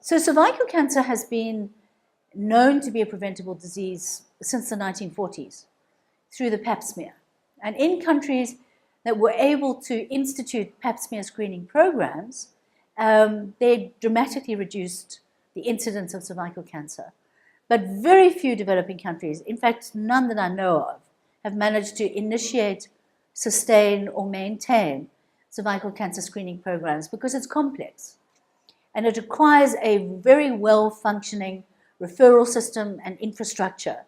So cervical cancer has been known to be a preventable disease since the 1940s through the pap smear. And in countries that were able to institute pap smear screening programs, they dramatically reduced the incidence of cervical cancer. But very few developing countries, in fact, none that I know of, have managed to initiate, sustain, or maintain cervical cancer screening programs because it's complex. And it requires a very well-functioning referral system and infrastructure.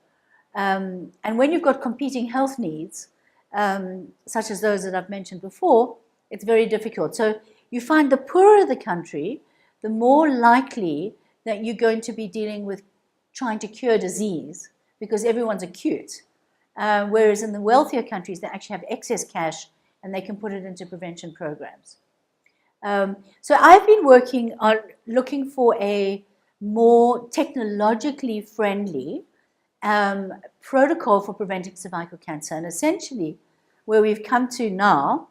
And when you've got competing health needs, such as those that I've mentioned before, it's very difficult. So you find the poorer the country, the more likely that you're going to be dealing with trying to cure disease because everyone's acute. Whereas in the wealthier countries, they actually have excess cash and they can put it into prevention programs. So I've been working on looking for a more technologically friendly protocol for preventing cervical cancer. And essentially, where we've come to now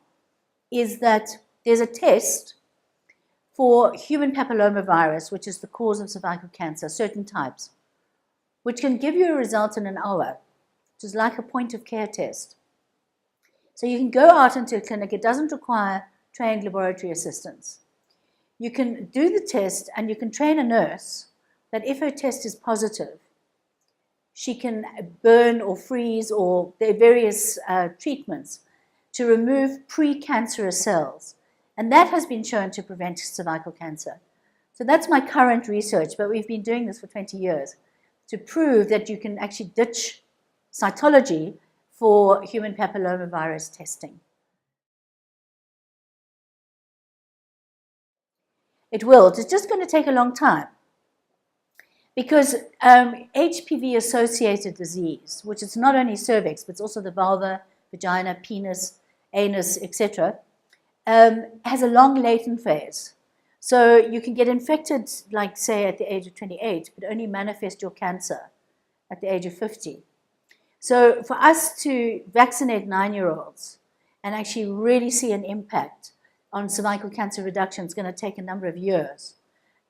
is that there's a test for human papillomavirus, which is the cause of cervical cancer, certain types, which can give you a result in an hour, which is like a point-of-care test. So you can go out into a clinic. It doesn't require trained laboratory assistance. You can do the test, and you can train a nurse that if her test is positive, she can burn or freeze, or there are various treatments to remove precancerous cells. And that has been shown to prevent cervical cancer. So that's my current research, but we've been doing this for 20 years to prove that you can actually ditch cytology for human papillomavirus testing. It will. It's just going to take a long time because HPV-associated disease, which is not only cervix, but it's also the vulva, vagina, penis, anus, etc., has a long latent phase. So you can get infected, like say at the age of 28, but only manifest your cancer at the age of 50. So for us to vaccinate 9-year-olds and actually really see an impact on cervical cancer reduction is going to take a number of years.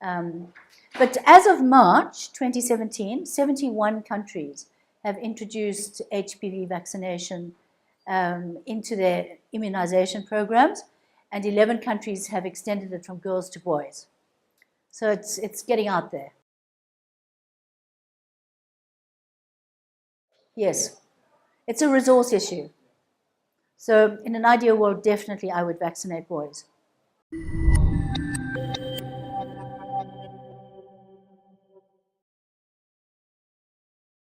But as of March 2017, 71 countries have introduced HPV vaccination into their immunization programs, and 11 countries have extended it from girls to boys. So it's getting out there. Yes, it's a resource issue. So in an ideal world, definitely I would vaccinate boys.